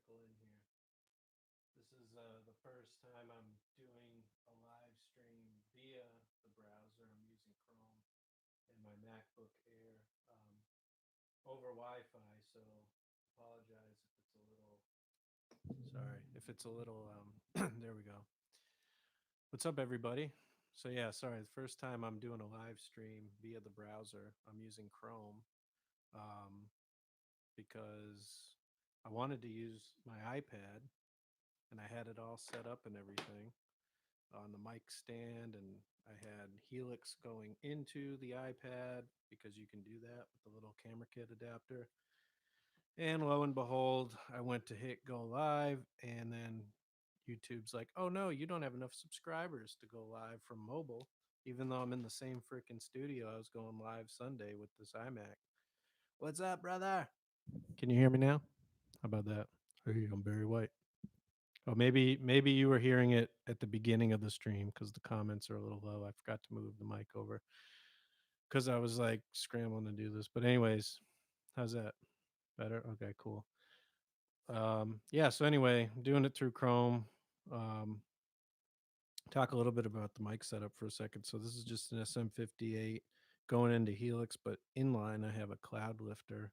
people in here. This is the first time I'm doing a live stream via the browser. I'm using Chrome and my MacBook Air over Wi-Fi. So apologize if it's a little. Sorry if it's a little. There we go. What's up, everybody? So yeah, sorry. The first time I'm doing a live stream via the browser. I'm using Chrome um, because I wanted to use my iPad and I had it all set up and everything on the mic stand, and I had Helix going into the iPad because you can do that with the little camera kit adapter. And lo and behold, I went to hit go live, and then YouTube's like, "Oh no, you don't have enough subscribers to go live from mobile." Even though I'm in the same freaking studio, I was going live Sunday with this iMac. What's up, brother? Can you hear me now? How about that? Hey, I'm Barry White. Oh, maybe you were hearing it at the beginning of the stream because the comments are a little low. I forgot to move the mic over because I was like scrambling to do this. But anyways, how's that? Better? Okay, cool. Yeah. So anyway, doing it through Chrome. Um, talk a little bit about the mic setup for a second. So this is just an SM58 going into Helix, but inline I have a cloud lifter,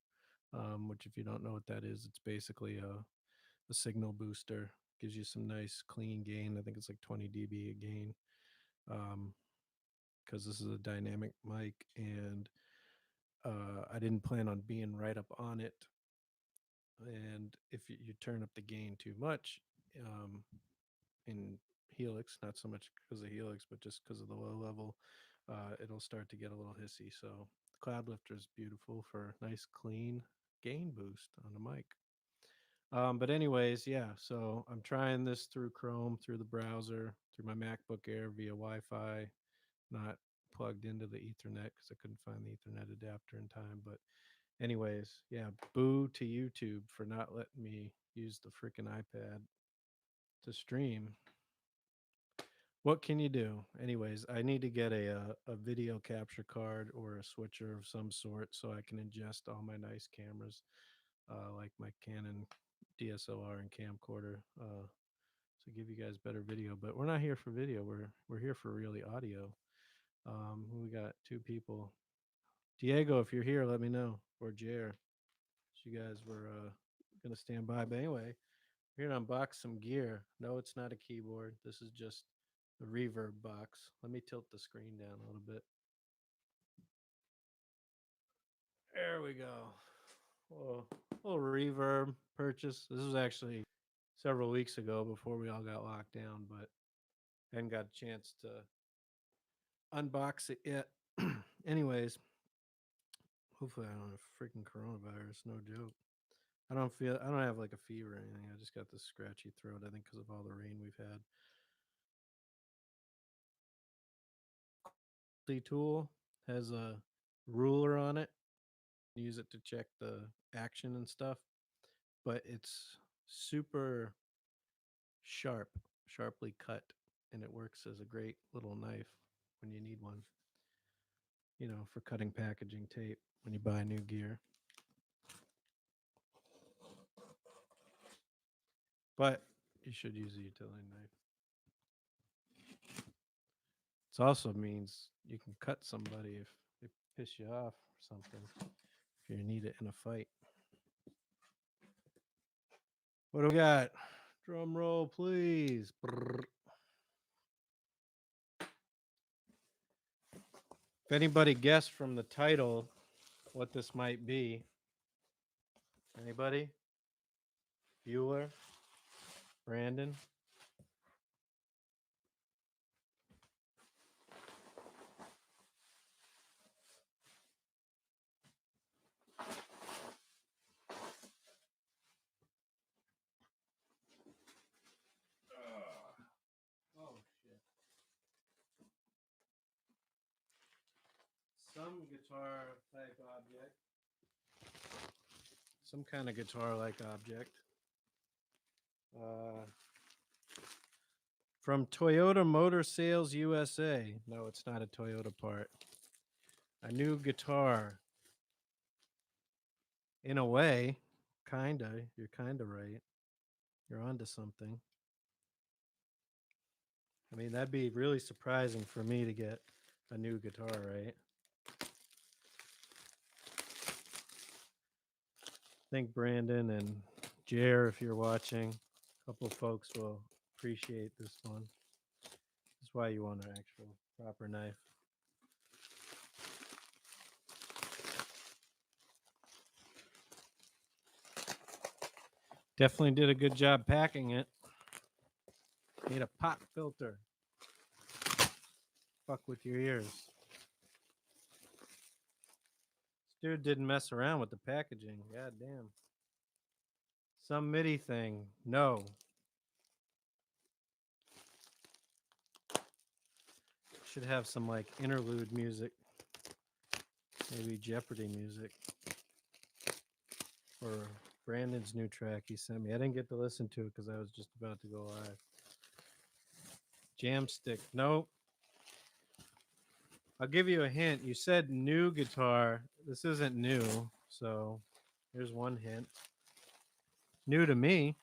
which if you don't know what that is, it's basically a signal booster. Gives you some nice clean gain. I think it's like 20 dB a gain, because this is a dynamic mic, and I didn't plan on being right up on it. And if you turn up the gain too much um, in Helix, not so much because of Helix, but just because of the low level, it'll start to get a little hissy. So the Cloud Lifter is beautiful for nice clean gain boost on the mic. But anyways, yeah. So I'm trying this through Chrome, through the browser, through my MacBook Air via Wi-Fi, not plugged into the Ethernet because I couldn't find the Ethernet adapter in time. But anyways, yeah. Boo to YouTube for not letting me use the freaking iPad to stream. What can you do? Anyways, I need to get a video capture card or a switcher of some sort so I can ingest all my nice cameras, like my Canon DSLR and camcorder, to give you guys better video. But we're not here for video. We're here for really audio. We got two people. Diego, if you're here, let me know. Or Jer, you guys were gonna stand by. But anyway, we're gonna unbox some gear. No, it's not a keyboard. This is just a reverb box. Let me tilt the screen down a little bit. There we go. Well, little reverb purchase. This was actually several weeks ago before we all got locked down, but I hadn't got a chance to unbox it yet. Anyways, hopefully I don't have freaking coronavirus. No joke. I don't have like a fever or anything. I just got this scratchy throat, I think, because of all the rain we've had. The tool has a ruler on it. Use it to check the action and stuff, but it's super sharp, sharply cut, and it works as a great little knife when you need one, for cutting packaging tape when you buy new gear. But you should use a utility knife. It also means you can cut somebody if they piss you off or something, if you need it in a fight. What do we got? Drum roll, please. Brrr. If anybody guessed from the title what this might be, anybody? Bueller? Brandon? Oh, shit. Some guitar type object. Some kind of guitar like object. Uh, from Toyota Motor Sales USA. No, it's not a Toyota part. A new guitar. In a way, kinda. You're kinda right. You're onto something. I mean, that'd be really surprising for me to get a new guitar, right? I think Brandon and Jer, if you're watching, a couple of folks will appreciate this one. That's why you want an actual proper knife. Definitely did a good job packing it. Need a pop filter. Fuck with your ears. This dude didn't mess around with the packaging. God damn. Some MIDI thing. No. Should have some like interlude music. Maybe Jeopardy music. Or Brandon's new track he sent me. I didn't get to listen to it because I was just about to go live. Jamstick. Nope. I'll give you a hint. You said new guitar. This isn't new. So here's one hint. New to me.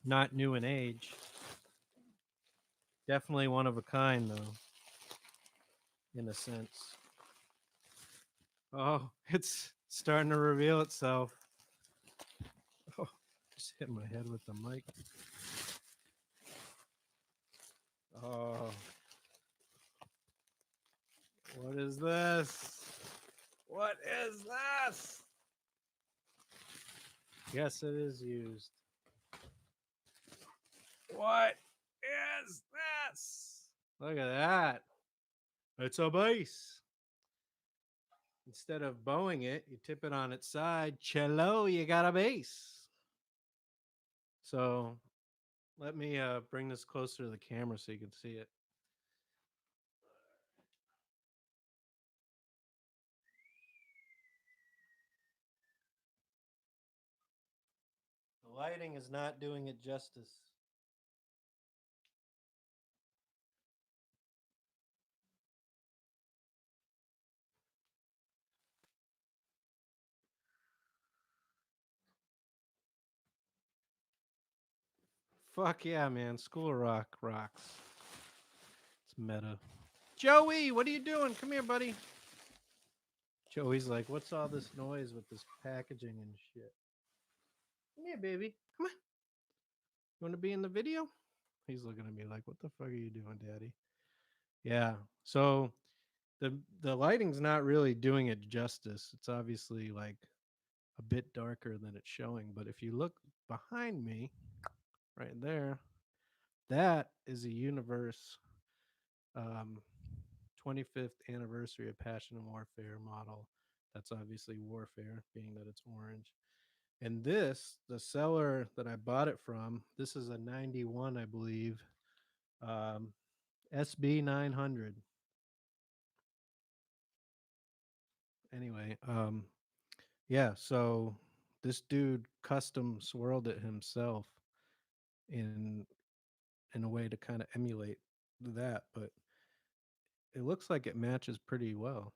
Not new in age. Definitely one of a kind, though, in a sense. Oh, it's starting to reveal itself. Oh, just hit my head with the mic. Oh. What is this? What is this? Yes, it is used. What is this? Look at that. It's a bass. Instead of bowing it, you tip it on its side. Cello, you got a bass. So let me bring this closer to the camera so you can see it. The lighting is not doing it justice. Fuck yeah, man. School of Rock rocks. It's meta. Joey, what are you doing? Come here, buddy. Joey's like, what's all this noise with this packaging and shit? Come here, baby. Come on. You want to be in the video? He's looking at me like, what the fuck are you doing, daddy? Yeah. So the lighting's not really doing it justice. It's obviously like a bit darker than it's showing. But if you look behind me, right there, that is a Universe 25th anniversary of Passion and Warfare model. That's obviously Warfare, being that it's orange. And this, the seller that I bought it from, this is a 91, I believe, SB900. Anyway, yeah, so this dude custom swirled it himself in in a way to kind of emulate that, but it looks like it matches pretty well.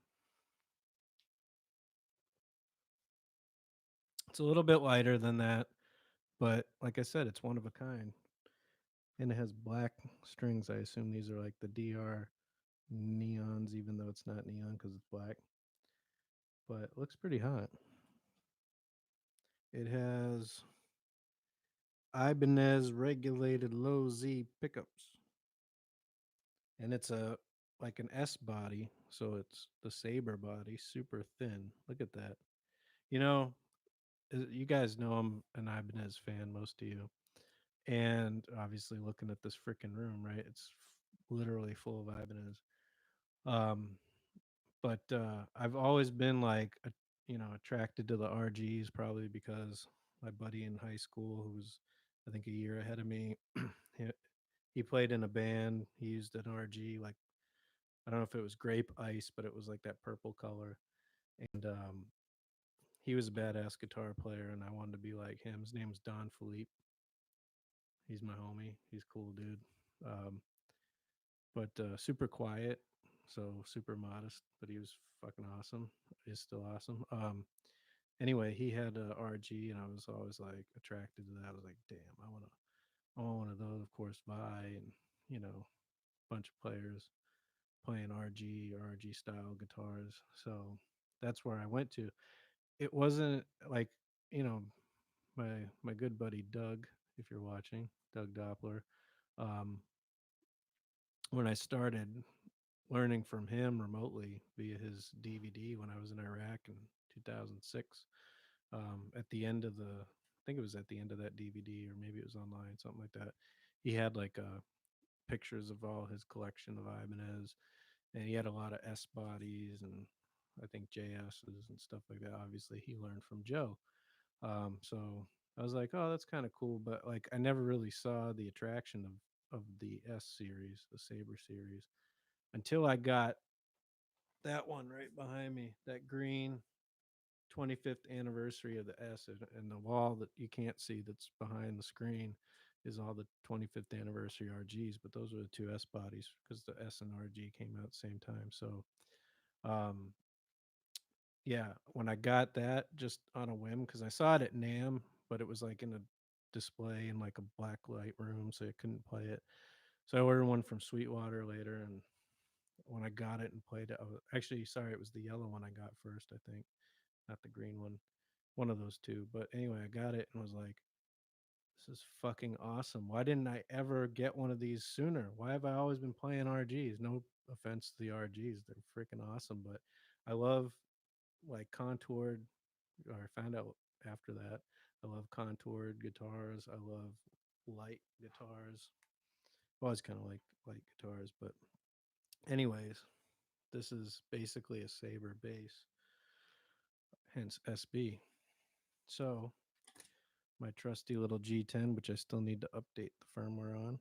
It's a little bit lighter than that, but like I said, it's one of a kind. And it has black strings. I assume these are like the DR neons, even though it's not neon because it's black. But it looks pretty hot. It has Ibanez regulated low Z pickups. And it's a like an S body, so it's the Saber body, super thin. Look at that. You know, you guys know I'm an Ibanez fan, most of you. And obviously looking at this freaking room, right? It's literally full of Ibanez. Um, but I've always been like, attracted to the RGs, probably because my buddy in high school, who was I think a year ahead of me, he, he played in a band. He used an RG, like I don't know if it was grape ice, but it was like that purple color. And he was a badass guitar player, and I wanted to be like him. His name's Don Philippe. He's my homie. He's cool, dude. Um, but super quiet, so super modest. But he was fucking awesome. Is still awesome. Anyway, he had a RG, and I was always like attracted to that. I was like, damn, I want one of those. Of course, buy and you know, bunch of players playing RG style guitars. So that's where I went to. It wasn't like you know my good buddy Doug, if you're watching, Doug Doppler. Um, when I started learning from him remotely via his DVD when I was in Iraq in 2006, at the end of I think it was at the end of that DVD, or maybe it was online, something like that. He had like pictures of all his collection of Ibanez, and he had a lot of S bodies and I think JSs and stuff like that. Obviously, he learned from Joe. So I was like, oh, that's kind of cool, but like I never really saw the attraction of the S series, the Saber series, until I got that one right behind me, that green 25th anniversary of the S, and the wall that you can't see that's behind the screen is all the 25th anniversary RGs, but those are the two S bodies because the S and RG came out at the same time. So, um, yeah, when I got that just on a whim, because I saw it at NAM, but it was like in a display in like a black light room, so I couldn't play it. So I ordered one from Sweetwater later, and when I got it and played it, actually sorry, it was the yellow one I got first, I think, not the green one of those two. But anyway, I got it and was like, this is fucking awesome. Why didn't I ever get one of these sooner? Why have I always been playing RGs? No offense to the RGs, they're freaking awesome, but I love like contoured, or I found out after that. I love contoured guitars. I love light guitars. Well, I always kind of like light guitars, but anyways, this is basically a Saber bass, hence SB. So my trusty little G10, which I still need to update the firmware on.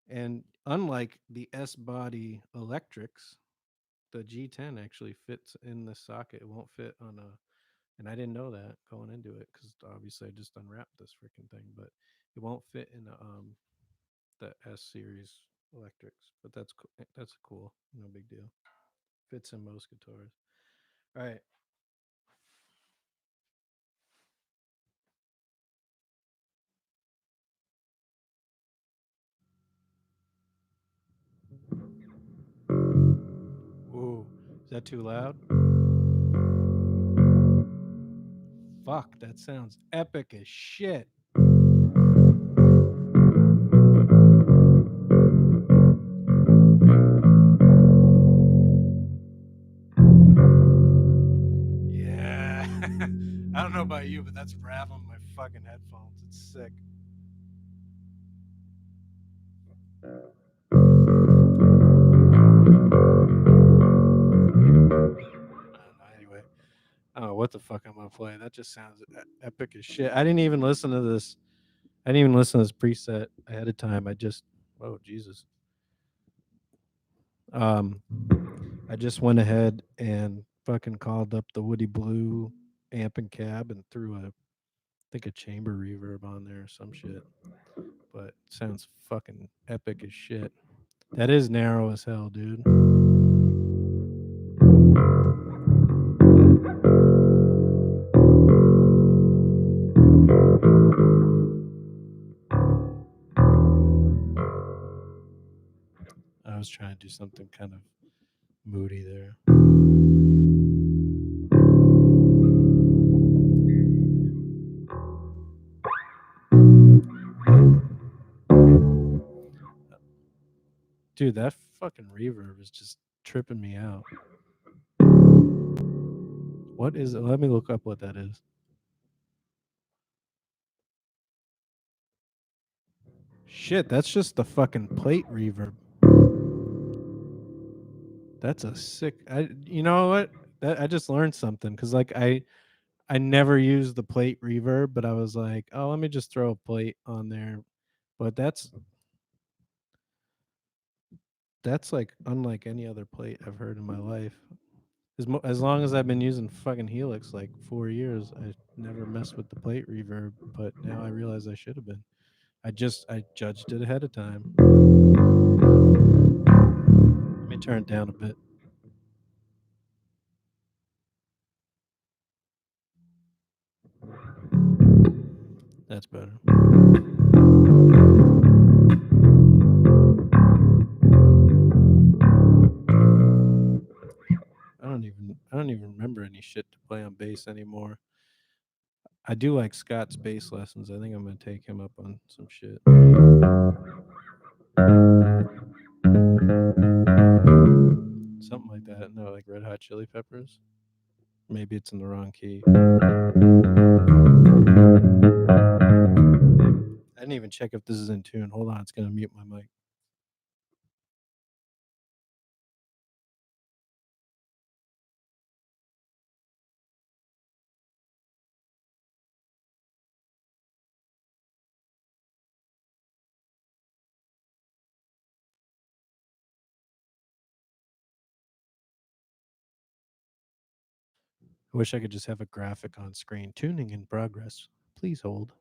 And unlike the S body electrics, the G10 actually fits in the socket. It won't fit on a, and I didn't know that going into it because obviously I just unwrapped this freaking thing, but it won't fit in the S series electrics. But that's cool, no big deal. Fits in most guitars. All right. Ooh, is that too loud? Fuck, that sounds epic as shit. Yeah. I don't know about you, but that's rattling my fucking headphones. It's sick. Anyway, I don't know what the fuck I'm gonna play. That just sounds epic as shit. I didn't even listen to this. I didn't even listen to this preset ahead of time. I just, oh Jesus. Um, I just went ahead and fucking called up the Woody Blue amp and cab and threw I think a chamber reverb on there or some shit. But it sounds fucking epic as shit. That is narrow as hell, dude. I was trying to do something kind of moody there. Dude, that fucking reverb is just tripping me out. What is it? Let me look up what that is. Shit, that's just the fucking plate reverb. That's a sick. You know what? That I just learned something because like I never used the plate reverb, but I was like, oh, let me just throw a plate on there. But that's like unlike any other plate I've heard in my life. As long as I've been using fucking Helix, like 4 years, I never messed with the plate reverb. But now I realize I should have been. I judged it ahead of time. Let me turn it down a bit. That's better. I don't even remember any shit to play on bass anymore. I do like Scott's bass lessons. I think I'm gonna take him up on some shit. Something like that. No, like Red Hot Chili Peppers. Maybe it's in the wrong key. I didn't even check if this is in tune. Hold on, it's gonna mute my mic. I wish I could just have a graphic on screen. Tuning in progress. Please hold.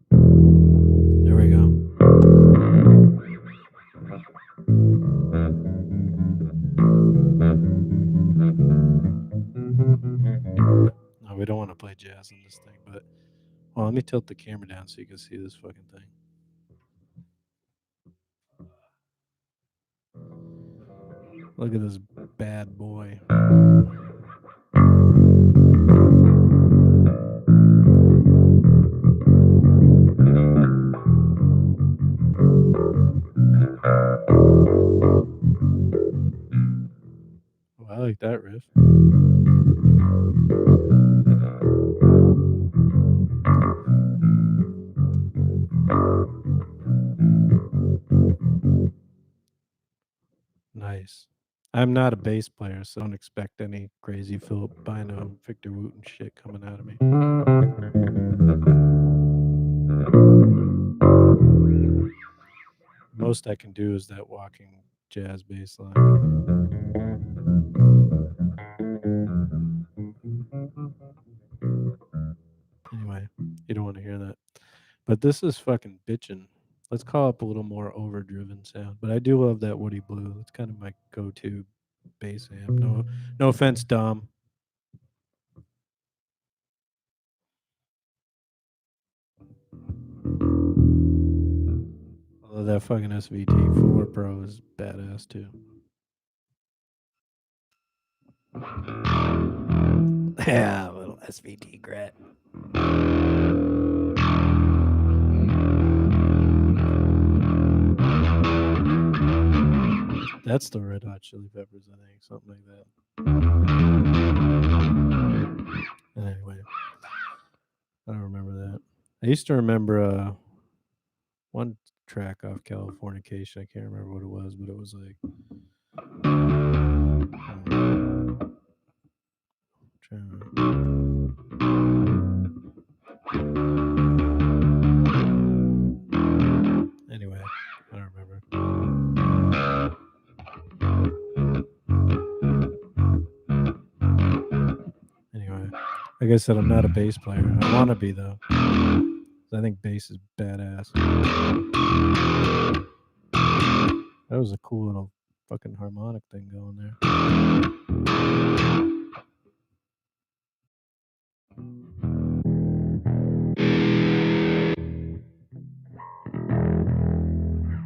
There we go. No, we don't want to play jazz on this thing, but well, let me tilt the camera down so you can see this fucking thing. Look at this bad boy. Oh, I like that riff. Nice. I'm not a bass player, so don't expect any crazy Philip Bino, Victor Wooten shit coming out of me. Most I can do is that walking jazz bass line. Anyway, you don't want to hear that. But this is fucking bitchin'. Let's call up a little more overdriven sound. But I do love that Woody Blue. That's kind of my go-to bass amp. No offense, Dom. Although that fucking SVT4 Pro is badass too. Yeah, a little SVT grat. That's the Red Hot Chili Peppers, I think, something like that. Anyway, I don't remember that. I used to remember one track off Californication. I can't remember what it was, but it was like. Anyway, I don't remember. Anyway, like I said, I'm not a bass player. I want to be though. I think bass is badass. That was a cool little fucking harmonic thing going there.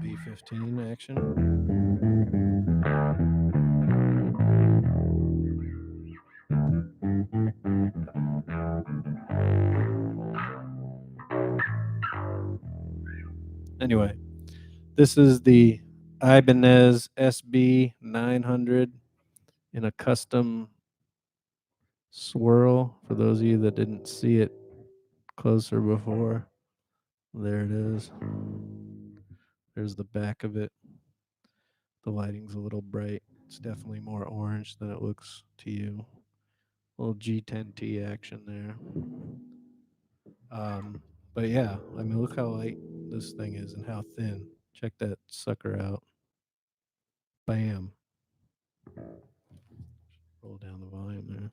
B15 action. Anyway, this is the Ibanez SB900 in a custom swirl. For those of you that didn't see it closer before, there it is. There's the back of it. The lighting's a little bright. It's definitely more orange than it looks to you. Little G10T action there. Um, but yeah, I mean, look how light this thing is and how thin. Check that sucker out. Bam. Roll down the volume there.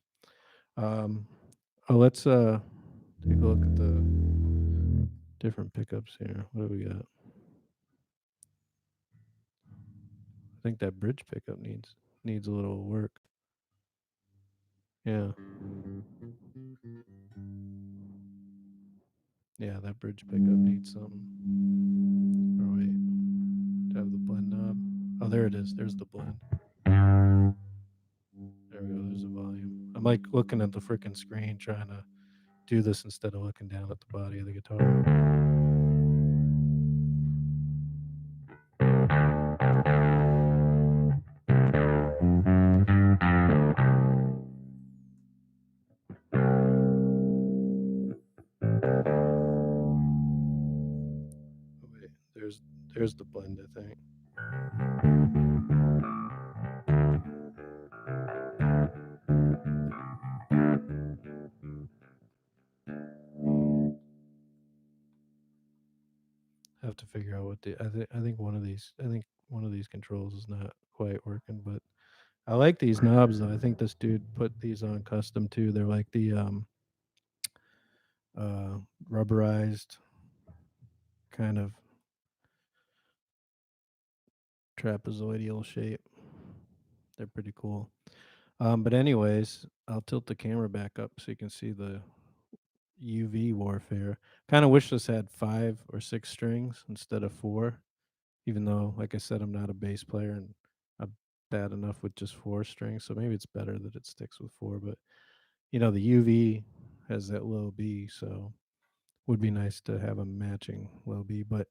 Let's take a look at the different pickups here. What do we got? I think that bridge pickup needs a little work. Yeah. Yeah, that bridge pickup needs something. Oh wait. Do I have the blend knob? Oh, there it is. There's the blend. There we go. There's the volume. I'm like looking at the freaking screen trying to do this instead of looking down at the body of the guitar. Oh, wait, there's the blend, I think. I have to figure out what the I think one of these controls is not quite working, but I like these knobs though. I think this dude put these on custom too. They're like the uh rubberized kind of trapezoidal shape. They're pretty cool. But anyways, I'll tilt the camera back up so you can see the UV warfare. Kind of wish this had 5 or 6 strings instead of 4. Even though, like I said, I'm not a bass player and I'm bad enough with just 4 strings. So maybe it's better that it sticks with 4. But the UV has that low B, so would be nice to have a matching low B. But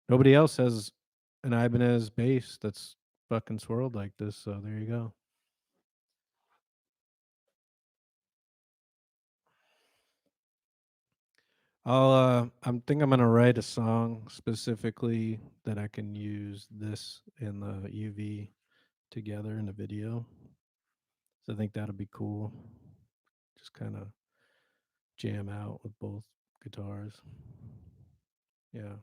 nobody else has an Ibanez bass that's fucking swirled like this. So there you go. I'm think I'm gonna write a song specifically that I can use this and the UV together in a video. So I think that'll be cool. Just kind of jam out with both guitars. Yeah.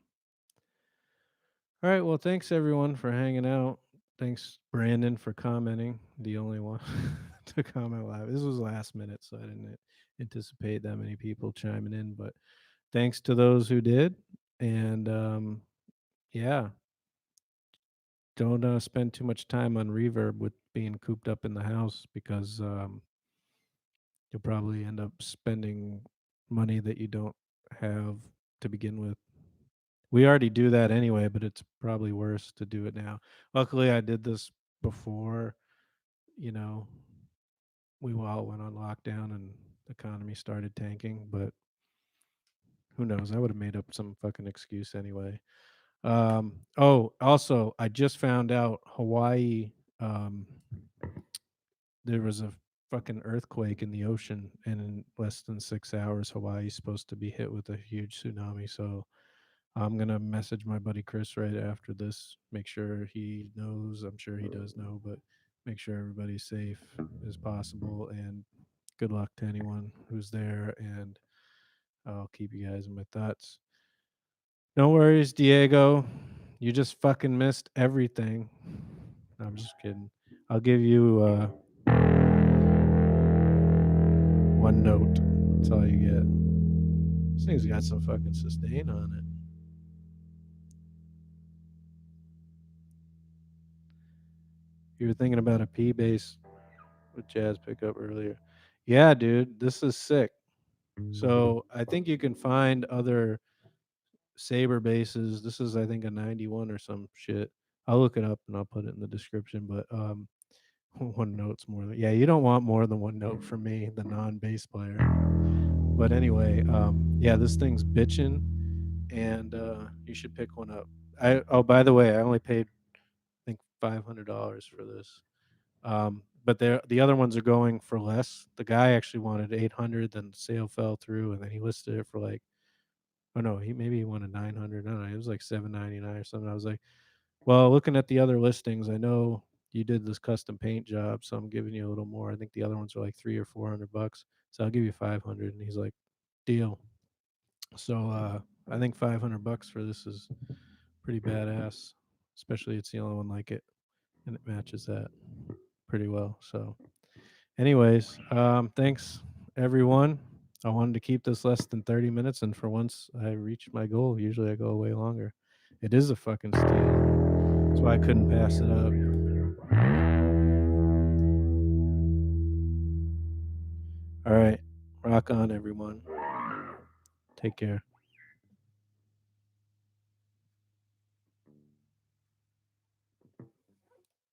All right. Well, thanks everyone for hanging out. Thanks Brandon for commenting. The only one to comment live. This was last minute, so I didn't anticipate that many people chiming in. But thanks to those who did. And yeah, don't spend too much time on reverb with being cooped up in the house because you'll probably end up spending money that you don't have to begin with. We already do that anyway, but it's probably worse to do it now. Luckily, I did this before, you know, we all went on lockdown and the economy started tanking, but who knows? I would have made up some fucking excuse anyway. Oh, also, I just found out Hawaii, um, there was a fucking earthquake in the ocean, and in less than 6 hours, Hawaii's supposed to be hit with a huge tsunami. So I'm gonna message my buddy Chris right after this. Make sure he knows. I'm sure he does know, but make sure everybody's safe as possible. And good luck to anyone who's there. And I'll keep you guys in my thoughts. No worries, Diego. You just fucking missed everything. No, I'm just kidding. I'll give you one note. That's all you get. This thing's got some fucking sustain on it. You were thinking about a P bass with jazz pickup earlier. Yeah, dude, this is sick. So I think you can find other Saber basses. This is, I think, a 91 or some shit. I'll look it up and I'll put it in the description. But one note's more than, yeah. You don't want more than one note from me, the non-bass player. But anyway, yeah, this thing's bitching, and you should pick one up. By the way, I only paid I think $500 for this. But the other ones are going for less. The guy actually wanted 800, then the sale fell through, and then he listed it for like, oh no, he wanted 900. I don't know, it was like 799 or something. I was like, well, looking at the other listings, I know you did this custom paint job, so I'm giving you a little more. I think the other ones are like 300 or 400 bucks, so I'll give you 500. And he's like, deal. So I think $500 for this is pretty badass. Especially it's the only one like it, and it matches that pretty well. So, anyways, thanks everyone. I wanted to keep this less than 30 minutes, and for once, I reached my goal. Usually, I go way longer. It is a fucking steal. That's why I couldn't pass it up. All right, rock on, everyone. Take care.